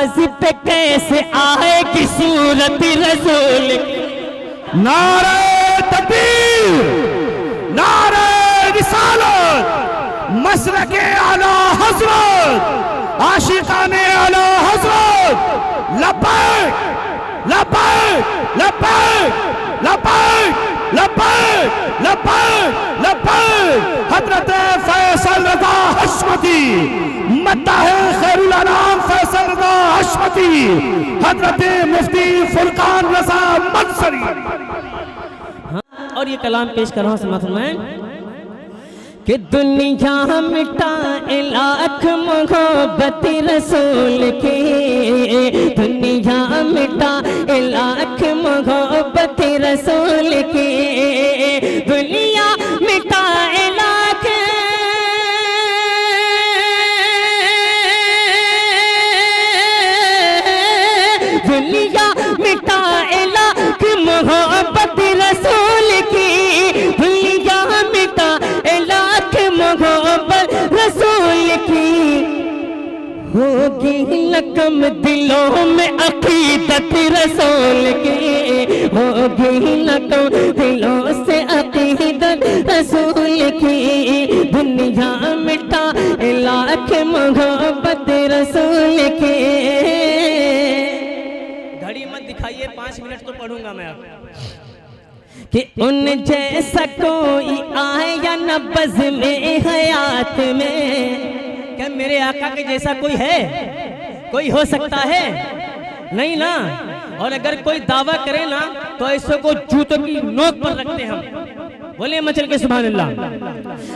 कागज पे कैसे आएगी सूरत रसूल की। नारे तकबीर, नारे रिसालत, मसलके आला हज़रत, आशिकाने आला हज़रत, लब्बैक लब्बैक लब्बैक लब्बैक लब्बैक लब्बैक लब्बैक। हज़रत फैसल रज़ा हशमती, मद्दाहे खैरुल अनाम फैसल रज़ा हशमती, हज़रत मुफ्ती फुरकान रज़ा मंसरी। और ये कलाम पेश कर रहा हूँ समात में कि दुनिया मिटाए लाख मोहब्बत रसूल की, दुनिया मिटाए लाख मोहब्बत रसूल की, दुनिया मिटाए लाख, दुनिया मिटाए लाख मोहब्बत रसूल की, दुनिया मिटाए लाख मोहब्बत रसूल की। होगी लकम दिलों में अकीदत रसूल की, होगी लकम दिलों से अकीदत रसूल की, दुनिया मिटाए लाख मोहब्बत रसूल की। घड़ी मत दिखाइए, 5 मिनट तो पढ़ूंगा मैं अब। कि उन जैसा कोई आया न बज़ में हयात में, क्या मेरे आका के जैसा कोई है? कोई हो सकता है? नहीं ना। और अगर कोई दावा करे ना तो ऐसे को जूतों की नोक पर रखते हम। बोले मचल के सुभान अल्लाह।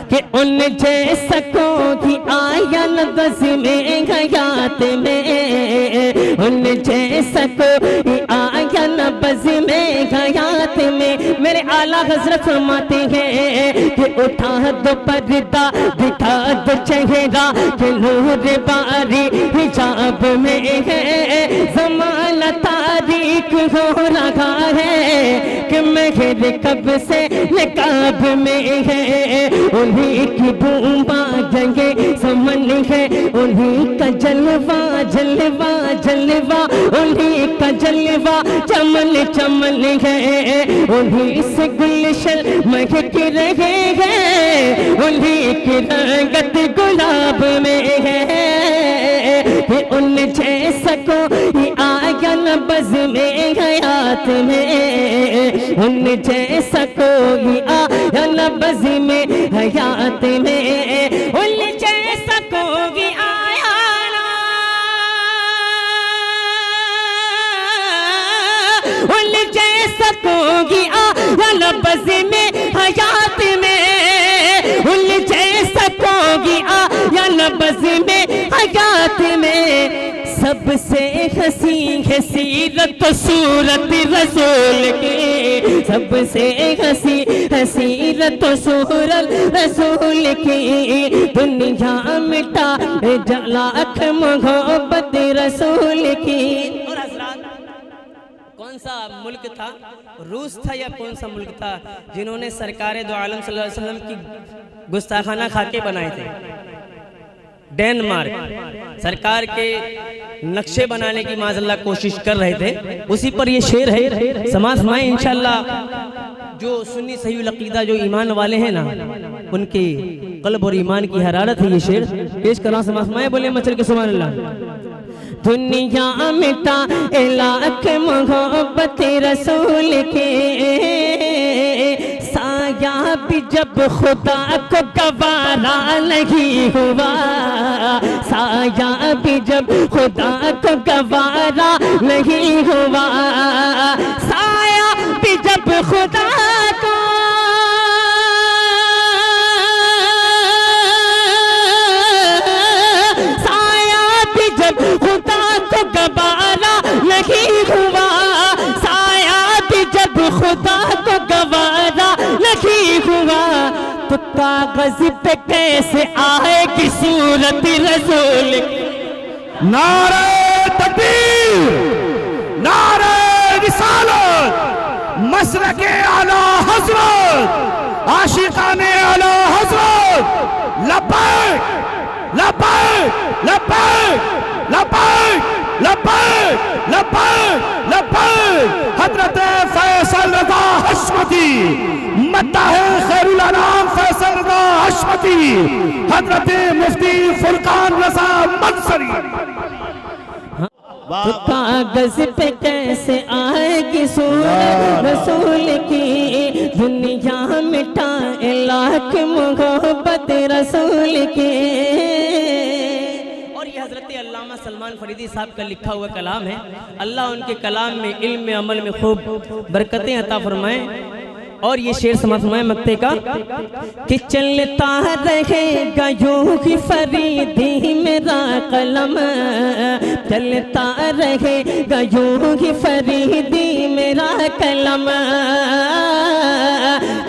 कि उन जैसा कोई आया न बज़ में हयात में, उन जैसा कोई आया न बज़ में हयात में। मेरे आला हज़रत फरमाते हैं कि उठा दो पर्दा, दिखा दो चेहरा, कि नूर बारी हिजाब में है, ज़माना तारीक हो रहा है, कि मेरे कब से निकाब में है। उन्हीं की बूमा जंगे समन है, उन्हीं का जलवा जलवा जलवा, उन्हीं का जलवा चमन चमन है, उन्हीं से गुलशन महक रहे हैं, उन्हीं की रंगत गुलाब में है। कि उन जैसा कोई आया न बज़ में हयात में, उन जैसा कोई आया न बज़ में हयात में, उन जैसा कोई आया ना, उन जैसा कोई आया न बज़ में हयात में, उन जैसा कोई आया न बज़ में हयात में। सबसे हसी है सीरत सूरत रसूल की, सबसे हसी है सीरत सूरत रसूल की, दुनिया मिटा लाख मोहब्बत रसूल की। और हज़रात, कौन सा मुल्क था? रूस था या कौन सा मुल्क था जिन्होंने सरकार दो आलम सल्लल्लाहु अलैहि वसल्लम की गुस्ताखाना खाके बनाए थे? डेनमार्क। सरकार के नक्शे बनाने की माज़अल्लाह कोशिश कर रहे थे। उसी पर ये शेर है, समाज में इंशाअल्लाह जो सुन्नी सही अक़ीदा जो ईमान वाले हैं ना, उनके क़ल्ब और ईमान की हरारत है ये शेर पेश कर रहा हूं समाज में। बोले मचल के सुभान अल्लाह। दुनिया मिटा लाख मोहब्बत रसूल के, साया भी जब खुदा को गवारा नहीं हुआ, साया भी जब खुदा को गवारा नहीं हुआ, साया भी जब खुदा को, साया भी जब खुदा को गवारा नहीं हुआ, साया भी जब खुदा को गवारा नहीं हुआ, तो कागज पे कैसे आएगी सूरत रसूल की। नारे तकबीर, नारे रिसालत, मसलके आला हज़रत, आशिकाने आला हज़रत, लब्बैक लब्बैक लब्बैक लब्बैक लब्बैक। लब्बैक लब्बैक हजरत फैसल रजा हशमती, मद्दाह खैरुल अनाम फैसल रजा हशमती, हजरत मुफ्ती फुरकान रजा मंसरी। तो कागज पे कैसे आएगी सूरत रसूल की, दुनिया मिटाए लाख मोहब्बत रसूल की। और ये हजरत अल्लामा सलमान फरीदी साहब का लिखा हुआ कलाम है। अल्लाह उनके कलाम में, इल्म में, अमल में खूब बरकतें अता फरमाएं। और ये शेर समाप्त फरमाए मक्ते का कि चलता रहेगा यूं ही फरीदी मेरा कलम, चलता रहेगा यूं ही फरीदी मेरा कलम,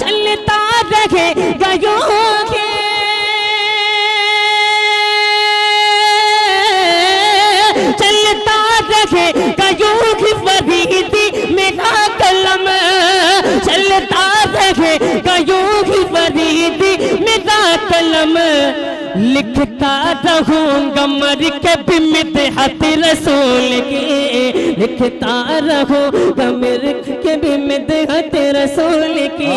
चलता रहेगा यूं ही, चलता रहेगा यूं ही फरीदी मेरा कलम, चलता रहेगा यूं ही फरीदी मेरा कलम, लिखता रहूंगा मर के भी मिदहत रसूल की, लिखता रहूंगा मर के भी मिदहत रसूल की।